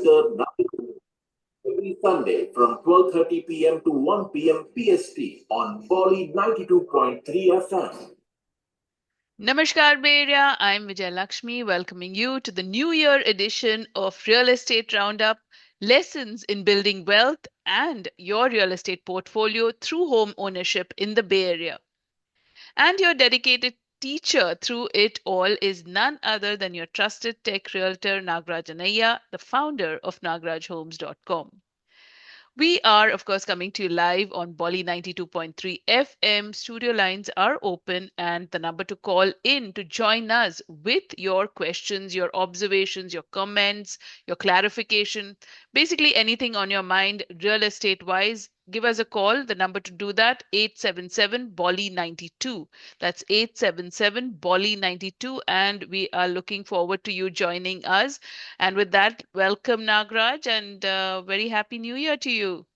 Realtor every Sunday from 12:30 p.m. to 1 p.m. PST on Poly 92.3 FM. Namaskar, Bay Area. I'm Vijay Lakshmi, welcoming you to the New Year edition of Real Estate Roundup Lessons in Building Wealth and Your Real Estate Portfolio through Home Ownership in the Bay Area. And your dedicated teacher through it all is none other than your trusted tech realtor, Nagraj Anaya, the founder of nagrajhomes.com. We are, of course, coming to you live on Bolly 92.3 FM. Studio lines are open, and the number to call in to join us with your questions, your observations, your comments, your clarification, basically anything on your mind, real estate wise. Give us a call. The number to do that 877 Bolly 92. That's 877 Bolly 92, and we are looking forward to you joining us. And with that, welcome Nagraj, and very happy New Year to you.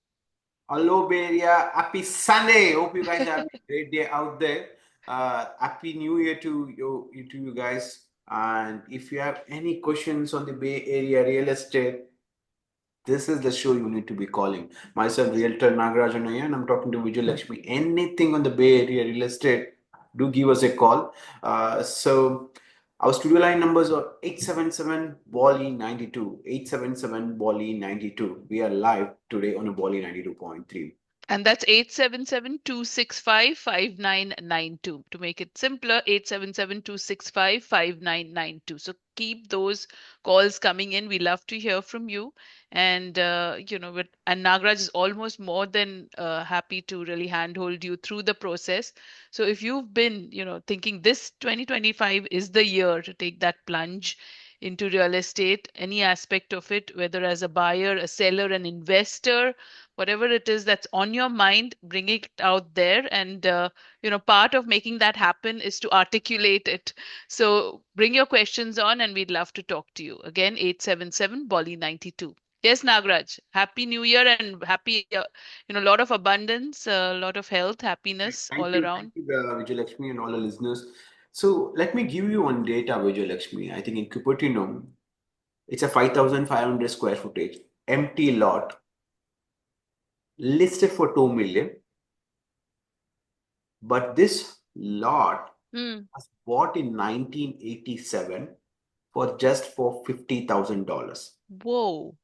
Hello, Bay Area. Happy Sunday. Hope you guys have a great day out there. Happy New Year to you guys. And if you have any questions on the Bay Area real estate, this is the show you need to be calling. Myself, Realtor Nagaraj Anaya, and I'm talking to Vijay Lakshmi. Anything on the Bay Area real estate, do give us a call. So our studio line numbers are 877 Bolly 92. 877 Bolly 92. We are live today on a Bolly 92.3. And that's 877-265-5992. To make it simpler, 877-265-5992. So keep those calls coming in. We love to hear from you. And, and Nagraj is almost more than happy to really handhold you through the process. So if you've been, thinking this 2025 is the year to take that plunge into real estate, any aspect of it, whether as a buyer, a seller, an investor, whatever it is that's on your mind, bring it out there. And part of making that happen is to articulate it. So bring your questions on, and we'd love to talk to you. Again, 877 Bolly 92. Yes, Nagraj, happy new year, and happy a lot of abundance, a lot of health, happiness all Thank around. you, Vijay Lakshmi, and all the listeners. So let me give you one data, Vijay Lakshmi. I think in Cupertino, it's a 5,500 square footage, empty lot, listed for 2 million. But this lot was bought in 1987 for just for $50,000. Whoa.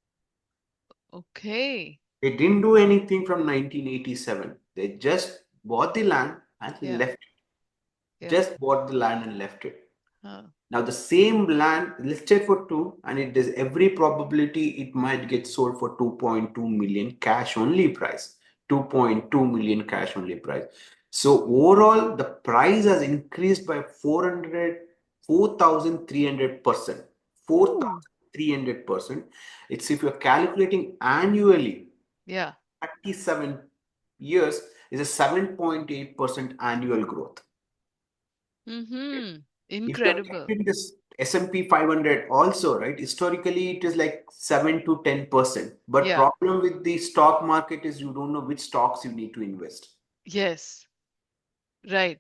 Okay. They didn't do anything from 1987. They just bought the land and left it. Yeah. Just bought the land and left it. Huh. Now the same land listed for 2, and it is every probability it might get sold for 2.2 million cash only price. 2.2 million cash only price. So overall, the price has increased by 4,300%. 4,300%. It's if you're calculating annually, 37 years is a 7.8% annual growth. Incredible. If you this S&P 500 also, right? Historically, it is like 7 to 10%. But problem with the stock market is you don't know which stocks you need to invest. Yes. Right.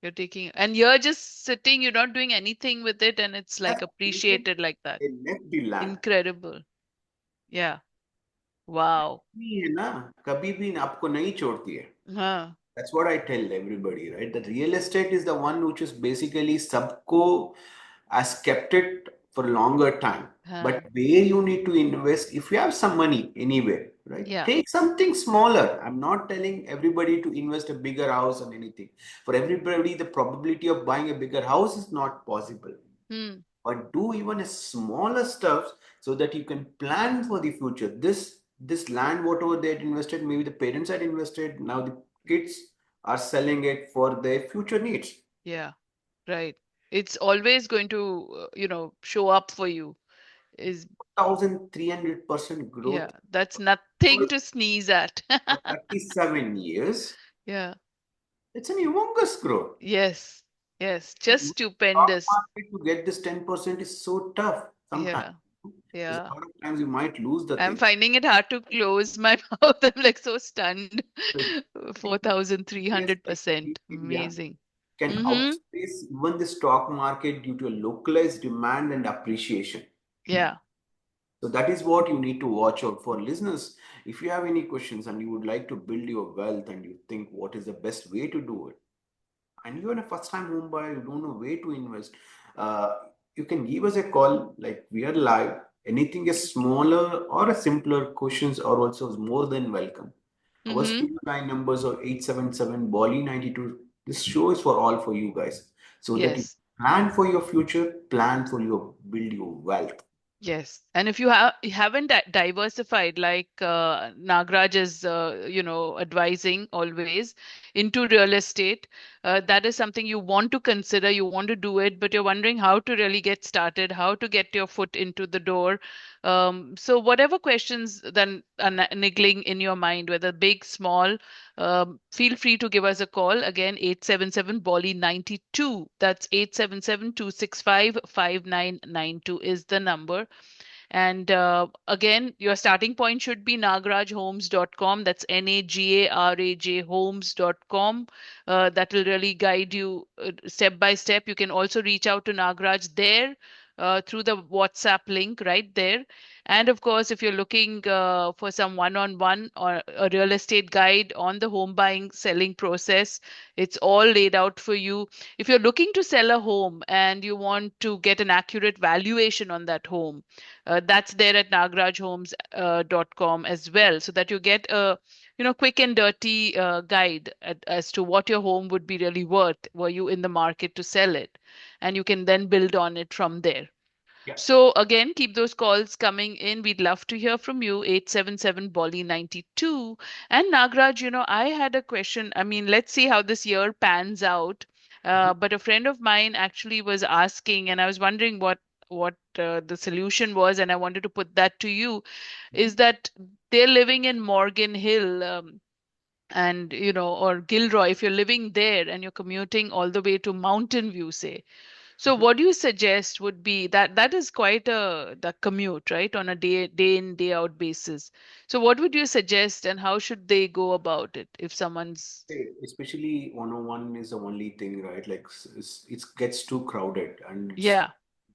You're taking, and you're just sitting, you're not doing anything with it, and it's like appreciated like that. They left the land. Incredible. Yeah. Wow. कभी भी आपको नहीं छोड़ती है. That's what I tell everybody, right? That real estate is the one which is basically sabko has kept it for a longer time. But where you need to invest, if you have some money anywhere, right? Take something smaller. I'm not telling everybody to invest a bigger house or anything. For everybody, the probability of buying a bigger house is not possible. But do even a smaller stuff so that you can plan for the future. This land, whatever they had invested, maybe the parents had invested, now the kids are selling it for their future needs. Yeah, right. It's always going to, show up for you. Is 1,300% growth. Yeah, that's nothing to sneeze at. 37 years. Yeah. It's an humongous growth. Yes, just stupendous. To get this 10% is so tough sometimes. Yeah. A lot of times you might lose the I'm thing. finding it hard to close my mouth. I'm like so stunned. 4,300%. Amazing. Can outpace even the stock market due to a localized demand and appreciation. Yeah. So that is what you need to watch out for. Listeners, if you have any questions and you would like to build your wealth and you think what is the best way to do it, and you're a first-time home buyer, you don't know where to invest, you can give us a call. Like, we are live. Anything is smaller or a simpler questions are also more than welcome. Our studio line numbers are 877 Bali 92. This show is for all for you guys, so that you Yes. plan for your future, plan for your build your wealth. Yes. And if you haven't diversified, like Nagraj is, advising always into real estate, that is something you want to consider. You want to do it, but you're wondering how to really get started, how to get your foot into the door. So whatever questions then are niggling in your mind, whether big, small, feel free to give us a call. Again, 877 Bali 92. That's 877-265-5992 is the number. And again, your starting point should be nagrajhomes.com. That's NAGARAJ homes.com. That will really guide you step by step. You can also reach out to Nagraj there through the WhatsApp link right there. And of course, if you're looking for some one-on-one or a real estate guide on the home buying selling process, it's all laid out for you. If you're looking to sell a home and you want to get an accurate valuation on that home, that's there at nagrajhomes.com as well, so that you get a quick and dirty guide as to what your home would be really worth were you in the market to sell it, and you can then build on it from there. Yeah. So again, keep those calls coming in. We'd love to hear from you. 877 Bolly 92. And Nagraj, I had a question. I mean, let's see how this year pans out. But a friend of mine actually was asking, and I was wondering what the solution was, and I wanted to put that to you, is that they're living in Morgan Hill, and or Gilroy. If you're living there and you're commuting all the way to Mountain View, say. So what do you suggest would be that is quite the commute, right, on a day in, day out basis. So what would you suggest, and how should they go about it if someone's Especially 101 is the only thing, right? Like, it gets too crowded and it's yeah.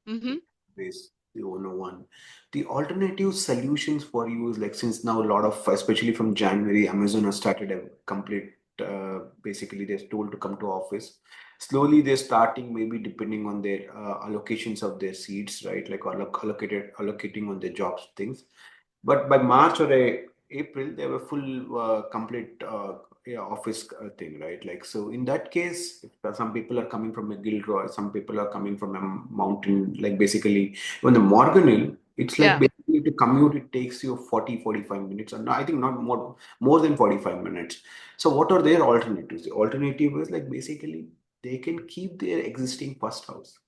Mm-hmm. this the 101. The alternative solutions for you is like, since now a lot of, especially from January, Amazon has started a complete, basically they're told to come to office. Slowly they're starting, maybe depending on their allocations of their seats, right? Like allocating on their jobs things. But by March or April, they have a full complete office thing, right? Like, so in that case, if some people are coming from a Gilroy, some people are coming from a mountain, like basically when the Morgan Hill, it's like Yeah. basically to commute, it takes you 40-45 minutes, and I think not more than 45 minutes. So what are their alternatives? The alternative is like basically they can keep their existing first house.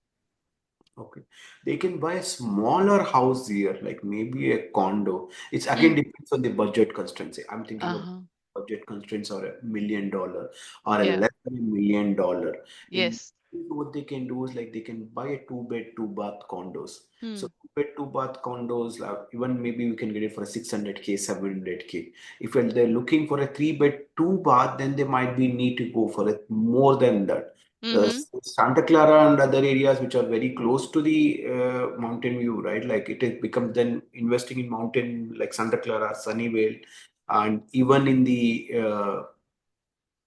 Okay. They can buy a smaller house here, like maybe a condo. It's again depends on the budget constraints. I'm thinking of Uh-huh. budget constraints or $1 million or a Yeah. less than $1 million. In Yes. what they can do is like they can buy a two-bed, two-bath condos. So Hmm. two-bed, two-bath condos, even maybe we can get it for a 600K, 700K. If they're looking for a three-bed, two-bath, then they might be need to go for it more than that. Mm-hmm. Santa Clara and other areas which are very close to the Mountain View, right? Like it becomes then investing in mountain like Santa Clara, Sunnyvale, and even in the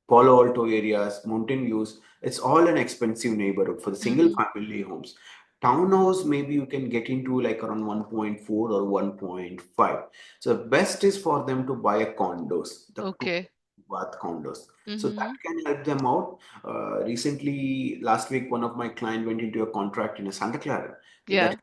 Palo Alto areas, mountain views, it's all an expensive neighborhood for the single Mm-hmm. family homes. Townhouse, maybe you can get into like around 1.4 or 1.5. So the best is for them to buy a condos, the two Okay. bath condos. So that Mm-hmm. can help them out. Recently, last week, one of my client went into a contract in a Santa Clara. Yeah. That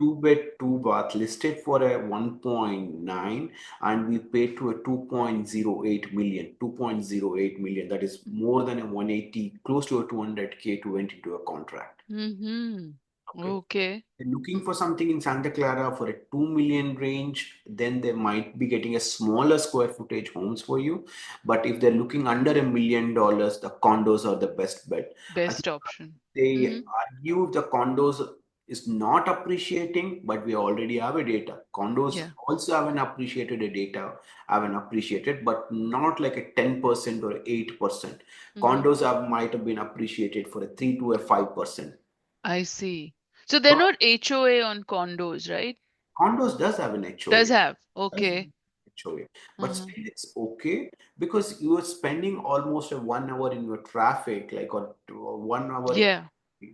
two-bed, two-bath listed for a 1.9, and we paid to a 2.08 million. 2.08 million. That is more than a 180, close to a 200K to went into a contract. Mm-hmm. Okay. Okay. They're looking for something in Santa Clara for a 2 million range, then they might be getting a smaller square footage homes for you. But if they're looking under $1 million, the condos are the best bet. I think Best option. they Mm-hmm. argue the condos is not appreciating, but we already have a data. Condos Yeah. also have an appreciated data, have an appreciated, but not like a 10% or 8%. Mm-hmm. Condos might have been appreciated for a 3 to a 5%. I see. So they're not HOA on condos, right? Condos does have an HOA. Does have. Does have Okay. an HOA. But Uh-huh. still it's okay because you are spending almost 1 hour in your traffic, like or 1 hour. Yeah.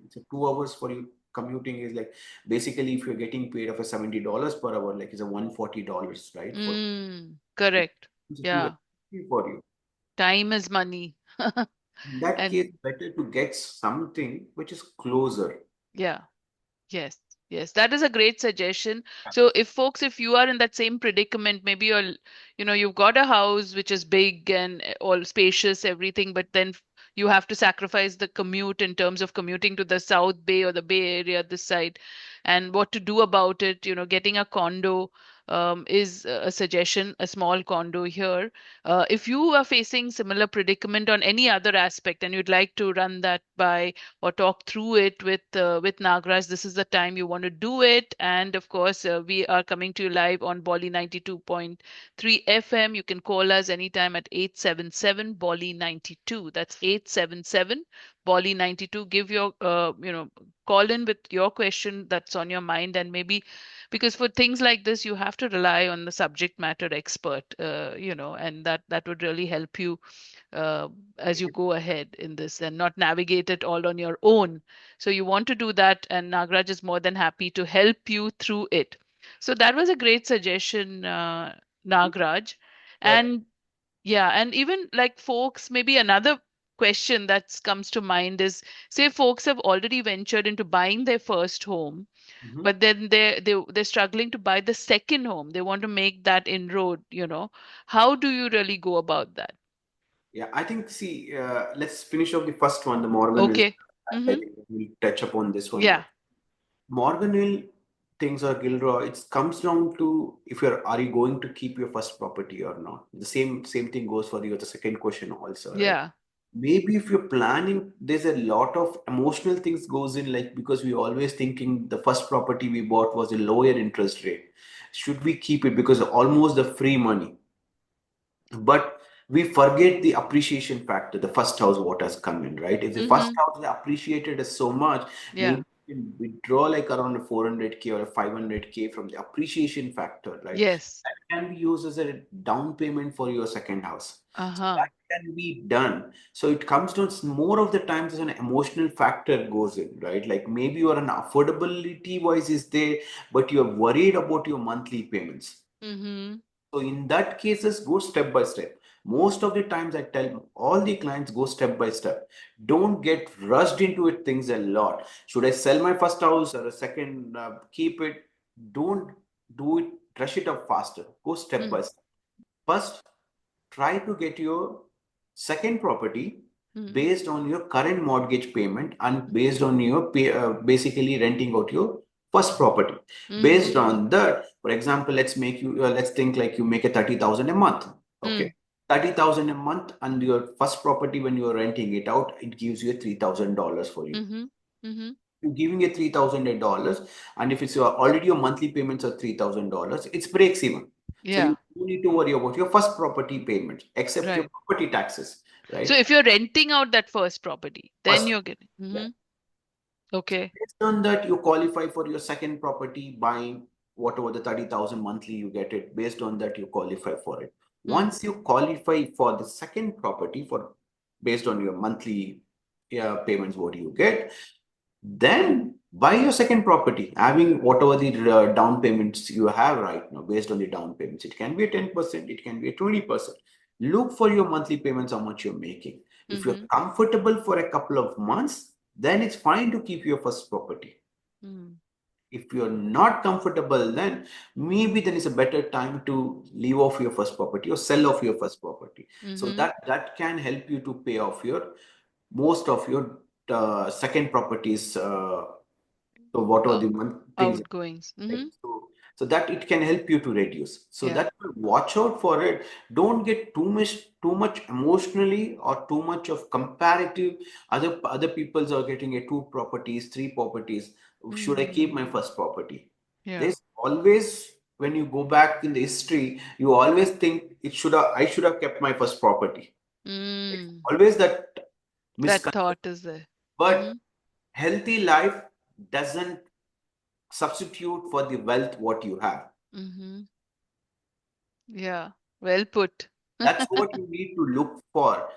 So 2 hours for you commuting is like basically if you're getting paid of a $70 per hour, like it's a $140, right? For Correct. it's too Yeah. expensive for you. Time is money. In that And case, better to get something which is closer. yeah. Yes, yes, that is a great suggestion. So if you are in that same predicament, maybe you've got a house which is big and all spacious, everything, but then you have to sacrifice the commute in terms of commuting to the South Bay or the Bay Area this side, and what to do about it, getting a condo is a suggestion, a small condo here. If you are facing similar predicament on any other aspect and you'd like to run that by or talk through it with Nagraj, this is the time you want to do it. And of course, we are coming to you live on Bolly 92.3 FM. You can call us anytime at 877 Bolly 92. That's 877 Bolly 92. Give your call in with your question that's on your mind, and maybe because for things like this you have to rely on the subject matter expert, and that would really help you as you go ahead in this and not navigate it all on your own. So you want to do that, and Nagraj is more than happy to help you through it. So that was a great suggestion, Nagraj. That And yeah, and even like folks, maybe another question that comes to mind is, say folks have already ventured into buying their first home, but then they're struggling to buy the second home. They want to make that inroad. How do you really go about that? Yeah, I think, see, let's finish off the first one, the Morgan Hill. Okay. I think we'll touch upon this one. Yeah. Morgan Hill things or Gilroy, it comes down to if are you going to keep your first property or not. The same thing goes for the second question also, right? Yeah. Maybe if you're planning, there's a lot of emotional things goes in, like because we always thinking the first property we bought was a lower interest rate. Should we keep it because almost the free money? But we forget the appreciation factor, the first house what has come in, right? If the first house is appreciated so much, Yeah. maybe you can withdraw like around a 400K or a 500K from the appreciation factor, right? Yes. That can be used as a down payment for your second house. Uh-huh. That can be done. So it comes down more of the times as an emotional factor goes in, right? Like maybe your an affordability wise is there, but you're worried about your monthly payments. So in that cases, go step by step. Most of the times I tell all the clients go step by step. Don't get rushed into it things a lot. Should I sell my first house or a second, keep it? Don't do it, rush it up faster. Go step by step. First, try to get your second property based on your current mortgage payment and based on your basically renting out your first property. Based on that, for example, let's think like you make a 30,000 a month. Okay. 30,000 a month, and your first property when you are renting it out, it gives you a $3,000 for you. You're giving a $3,000, and if it's already your monthly payments are $3,000, it's breaks even. Yeah. So you don't need to worry about your first property payment, except your Right. property taxes, right? So if you're renting out that first property, then First- you're getting. Yeah. Okay. Based on that, you qualify for your second property, buying whatever the 30,000 monthly you get it. Based on that, you qualify for it. Once you qualify for the second property based on your monthly payments, what you get, then buy your second property, having whatever the down payments you have right now, based on the down payments. It can be a 10%, it can be a 20%. Look for your monthly payments, how much you're making. If you're comfortable for a couple of months, then it's fine to keep your first property. If you're not comfortable, then maybe then is a better time to leave off your first property or sell off your first property. So that can help you to pay off most of your second properties. So what are the things? Outgoings. So that it can help you to reduce. So that watch out for it. Don't get too much emotionally or too much of comparative. Other people's are getting 2 properties, 3 properties. Should I keep my first property? Yeah. There's always, when you go back in the history, you always think I should have kept my first property. Always that thought is there. But healthy life doesn't substitute for the wealth what you have. Yeah, well put. That's what you need to look for.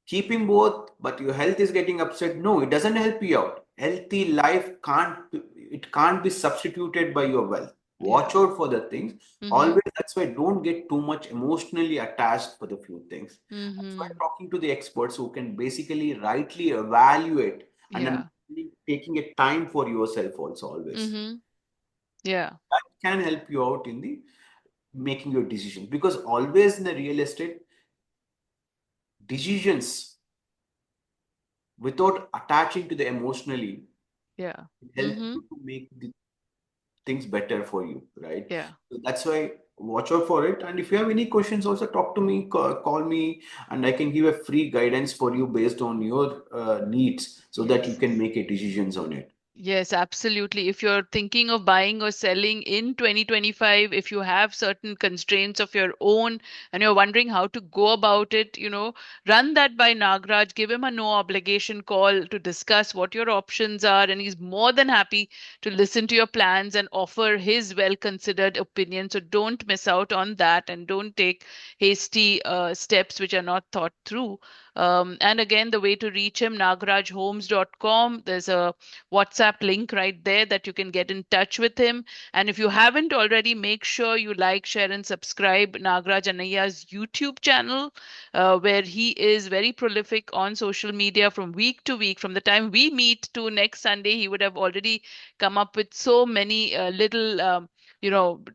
Keeping both, but your health is getting upset. No, it doesn't help you out. Healthy life can't be substituted by your wealth. Watch out for the things. Always, that's why don't get too much emotionally attached for the few things. That's why talking to the experts who can basically rightly evaluate and then taking a time for yourself also always. Yeah. That can help you out in the making your decisions, because always in the real estate, decisions without attaching to the emotionally help you to make the things better for you, right? Yeah. So that's why watch out for it. And if you have any questions, also talk to me, call me, and I can give a free guidance for you based on your needs, so that you can make a decisions on it. Yes, absolutely. If you're thinking of buying or selling in 2025, if you have certain constraints of your own and you're wondering how to go about it, run that by Nagraj, give him a no obligation call to discuss what your options are. And he's more than happy to listen to your plans and offer his well considered opinion. So don't miss out on that and don't take hasty steps which are not thought through. And again, the way to reach him, nagrajhomes.com. There's a WhatsApp link right there that you can get in touch with him. And if you haven't already, make sure you like, share, and subscribe Nagraj Anaiya's YouTube channel, where he is very prolific on social media from week to week. From the time we meet to next Sunday, he would have already come up with so many little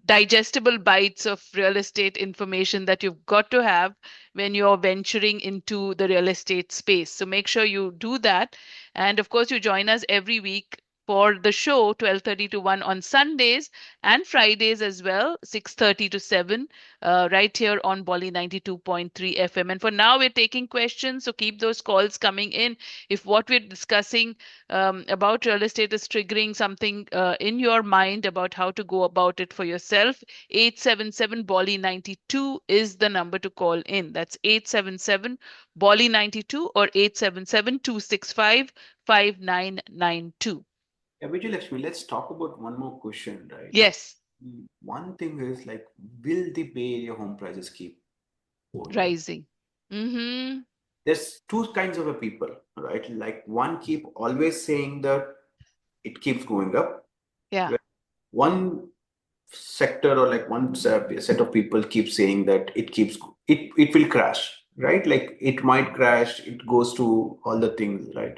digestible bites of real estate information that you've got to have when you're venturing into the real estate space. So make sure you do that. And of course, you join us every week for the show 12:30 to 1 on Sundays and Fridays as well, 6:30 to 7, right here on Bolly 92.3 FM. And for now, we're taking questions, so keep those calls coming in. If what we're discussing about real estate is triggering something in your mind about how to go about it for yourself, 877 Bolly 92 is the number to call in. That's 877 Bolly 92 or 877 265 5992. Yeah, Vijayalakshmi, let's talk about one more question, right? Yes. One thing is like, will the Bay Area home prices keep rising? There's two kinds of a people, right? Like one keep always saying that it keeps going up. Yeah. One sector or like one set of people keep saying that it will crash, right? Like it might crash, it goes to all the things, right?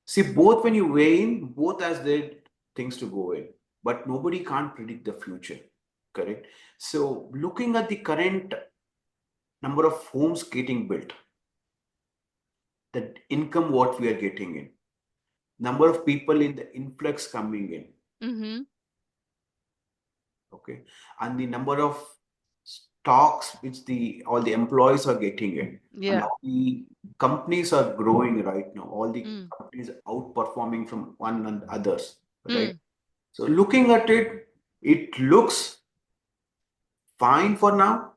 See, both when you weigh in, both as their things to go in, but nobody can't predict the future, correct? So looking at the current number of homes getting built, the income what we are getting in, number of people in the influx coming in, okay, and the number of stocks which all the employees are getting in, and how the companies are growing right now. All the companies are outperforming from one and others, right? So looking at it, it looks fine for now.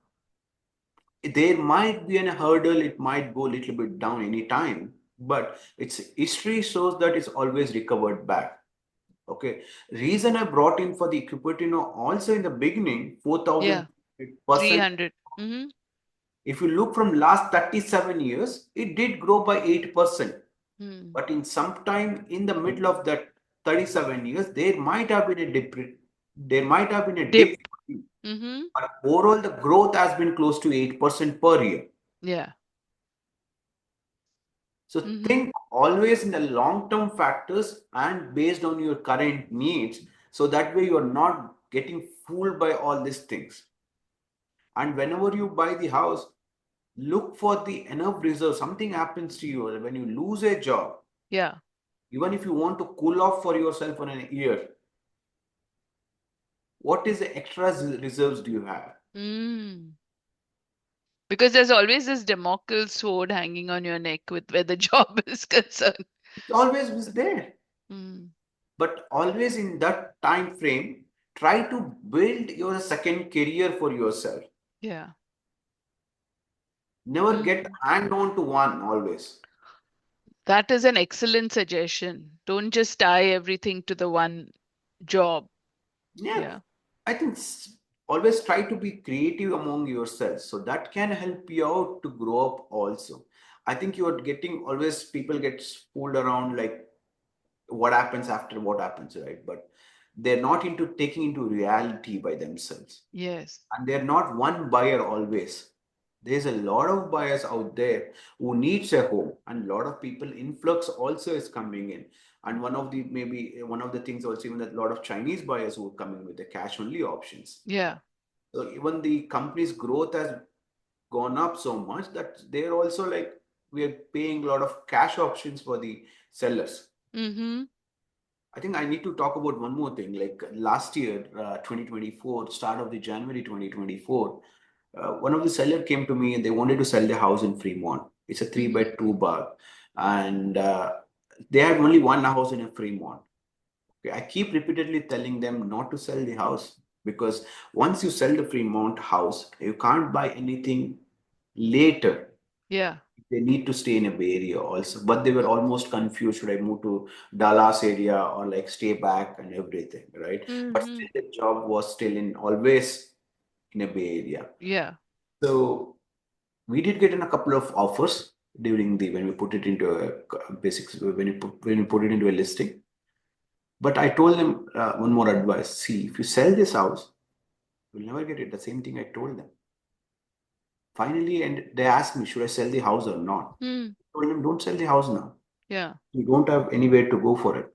There might be a hurdle, it might go a little bit down anytime, but history shows that it's always recovered back. Okay. Reason I brought in for the Cupertino also in the beginning, 4,300. If you look from last 37 years, it did grow by 8%. But in some time in the middle of that 37 years, there might have been a dip. But overall, the growth has been close to 8% per year. Yeah. So think always in the long-term factors and based on your current needs. So that way you are not getting fooled by all these things. And whenever you buy the house, look for the enough reserve. Something happens to you when you lose a job. Yeah. Even if you want to cool off for yourself for a year, what is the extra reserves do you have? Because there's always this Damocles sword hanging on your neck with where the job is concerned. It always was there. But always in that time frame, try to build your second career for yourself. Yeah. Never get hanged on to one always. That is an excellent suggestion. Don't just tie everything to the one job. Yeah. I think always try to be creative among yourselves. So that can help you out to grow up also. I think you are getting always people get fooled around like what happens after what happens, right? But they're not into taking into reality by themselves. Yes. And they're not one buyer always. There's a lot of buyers out there who needs a home, and a lot of people influx also is coming in. And maybe one of the things also even that a lot of Chinese buyers who are coming with the cash only options. Yeah. So even the company's growth has gone up so much that they're also like we are paying a lot of cash options for the sellers. Mm-hmm. I think I need to talk about one more thing. Like last year, 2024, start of the January 2024, one of the seller came to me and they wanted to sell the house in Fremont. It's a 3-bed, 2 bath, and they had only one house in a Fremont. Okay, I keep repeatedly telling them not to sell the house because once you sell the Fremont house, you can't buy anything later. Yeah. They need to stay in a Bay Area also, but they were almost confused. Should I move to Dallas area or like stay back and everything, right? But Mm-hmm. still the job was still in always in a Bay Area. Yeah. So we did get in a couple of offers during the when we put it into a basics when we put it into a listing. But I told them one more advice. See, if you sell this house, you'll never get it. The same thing I told them. Finally, and they asked me, should I sell the house or not? Mm. I told them, don't sell the house now. Yeah. You don't have anywhere to go for it.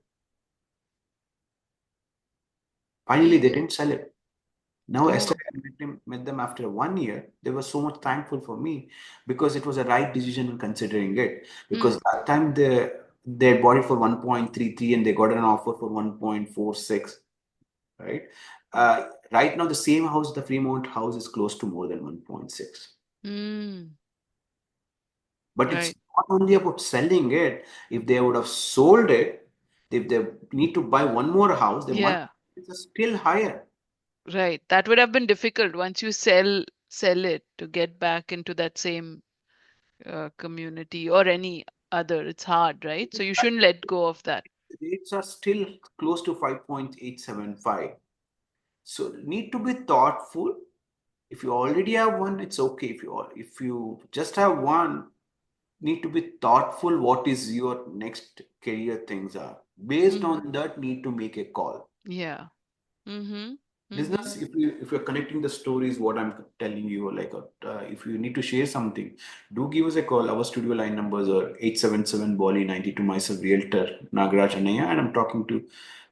Finally, they didn't sell it. Now, yesterday I met them after 1 year. They were so much thankful for me because it was a right decision in considering it. Because that time they bought it for 1.33 and they got an offer for 1.46. Right. Right now, the same house, the Fremont house, is close to more than 1.6. But it's not only about selling it. If they would have sold it, if they need to buy one more house, the money is still higher. Right. That would have been difficult once you sell it to get back into that same community or any other. It's hard, right? So you shouldn't let go of that. Rates are still close to 5.875. So need to be thoughtful. If you already have one, it's okay. If you just have one, need to be thoughtful what is your next career things are. Based on that, need to make a call. Yeah. Listeners, if you're connecting the stories, what I'm telling you, like if you need to share something, do give us a call. Our studio line numbers are 877 Bolly 92. Myself, Realtor Nagaraj Anaya, and I'm talking to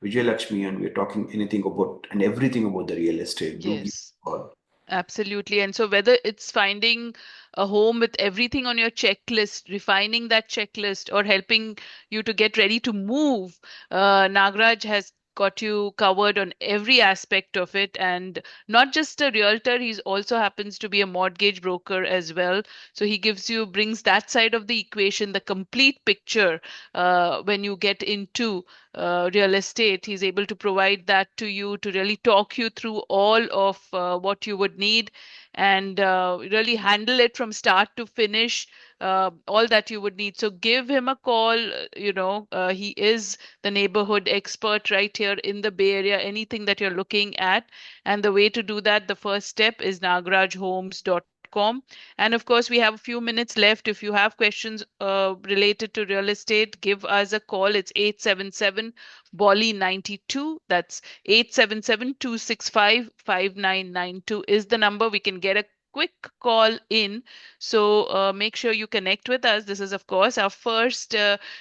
Vijay Lakshmi, and we're talking anything about and everything about the real estate. Do give us a call. Absolutely. And so whether it's finding a home with everything on your checklist, refining that checklist, or helping you to get ready to move, Nagraj has got you covered on every aspect of it. And not just a realtor, he also happens to be a mortgage broker as well. So he brings that side of the equation, the complete picture when you get into real estate. He's able to provide that to you to really talk you through all of what you would need and really handle it from start to finish, all that you would need. So give him a call. He is the neighborhood expert right here in the Bay Area, anything that you're looking at. And the way to do that, the first step is nagrajhomes.com. And of course, we have a few minutes left. If you have questions related to real estate, give us a call. It's 877 Bolly 92. That's 877-265-5992 is the number. We can get a quick call in. So make sure you connect with us. This is, of course, our first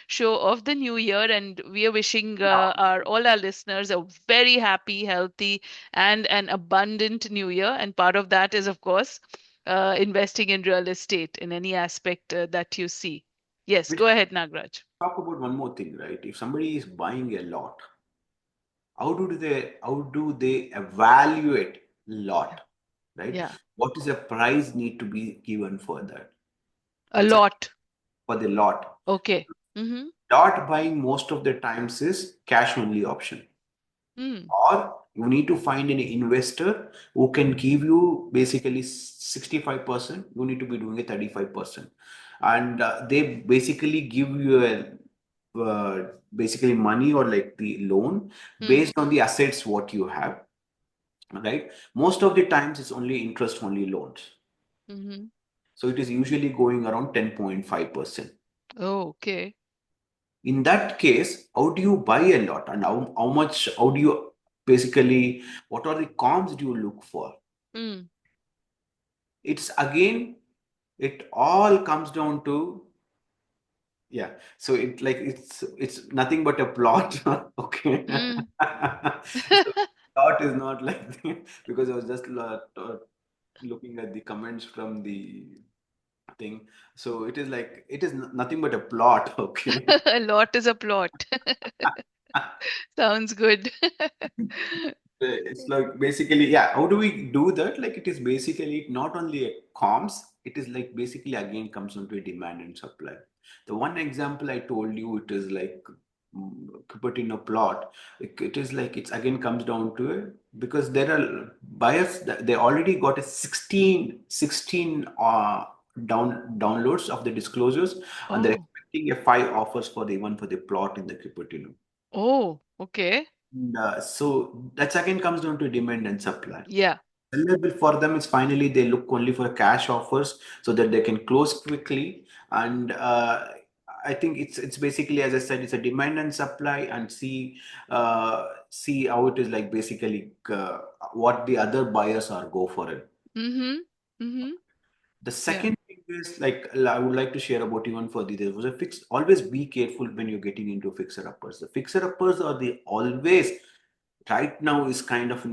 show of the new year, and we are wishing all our listeners a very happy, healthy, and an abundant new year. And part of that is, of course, investing in real estate in any aspect that you see. Yes, go ahead, Nagraj. Talk about one more thing, right? If somebody is buying a lot, how do they evaluate lot, right? Yeah. What is the price need to be given for that? A lot. For the lot. Okay. Lot buying most of the times is cash only option. Or you need to find an investor who can give you basically 65%. You need to be doing a 35%. and they basically give you basically money or like the loan based on the assets what you have, right? Most of the times it's only interest only loans. So it is usually going around 10.5%. Oh, okay. In that case, how do you buy a lot, and how much, how do you basically, what are the comps do you look for? It's again, it all comes down to, yeah. So it's nothing but a plot. Okay. So plot is not like because I was just looking at the comments from the thing. So it is like it is nothing but a plot. Okay. A lot is a plot. Sounds good. It's like basically, yeah, how do we do that? Like it is basically not only a comms, it is like basically again comes down to a demand and supply. The one example I told you, it is like put in a plot. It is like it's again comes down to it because there are buyers that they already got a 16 downloads of the disclosures, and they're expecting a 5 offers for the one for the plot in the Cupertino. Oh, okay. So that again comes down to demand and supply. Yeah. Available for them is finally they look only for cash offers so that they can close quickly. And I think it's basically, as I said, it's a demand and supply, and see how it is like basically what the other buyers are go for it. The second thing is like I would like to share about even for the there was a fix. Always be careful when you're getting into fixer uppers. The fixer uppers are the always right now is kind of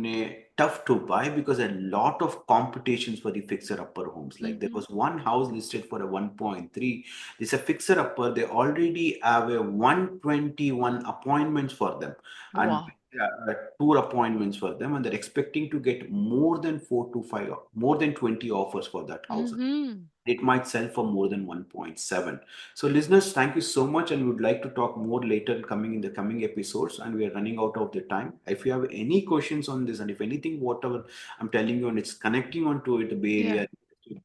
tough to buy because a lot of competitions for the fixer upper homes. Like there was one house listed for a 1.3. It's a fixer upper. They already have a 121 appointments for them, and tour appointments for them, and they're expecting to get more than 4 to 5, more than 20 offers for that house. It might sell for more than 1.7. So listeners, thank you so much, and we would like to talk more later coming in the coming episodes, and we are running out of the time. If you have any questions on this, and if anything, whatever I'm telling you, and it's connecting onto it, the Bay Area,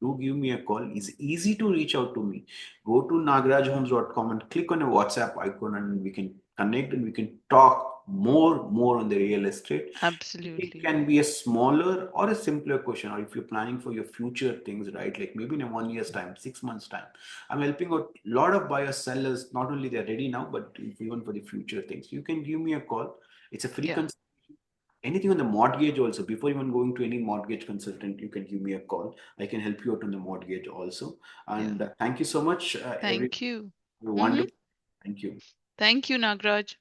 do give me a call. It's easy to reach out to me. Go to nagrajhomes.com and click on a WhatsApp icon, and we can connect and we can talk more on the real estate. Absolutely. It can be a smaller or a simpler question, or if you're planning for your future things, right? Like maybe in a 1 year's time, 6 months time. I'm helping out a lot of buyers, sellers, not only they're ready now, but even for the future things. You can give me a call. It's a free consultation. Anything on the mortgage also, before even going to any mortgage consultant, you can give me a call. I can help you out on the mortgage also. And thank you so much. Thank you. Wonderful. Thank you. Thank you, Nagraj.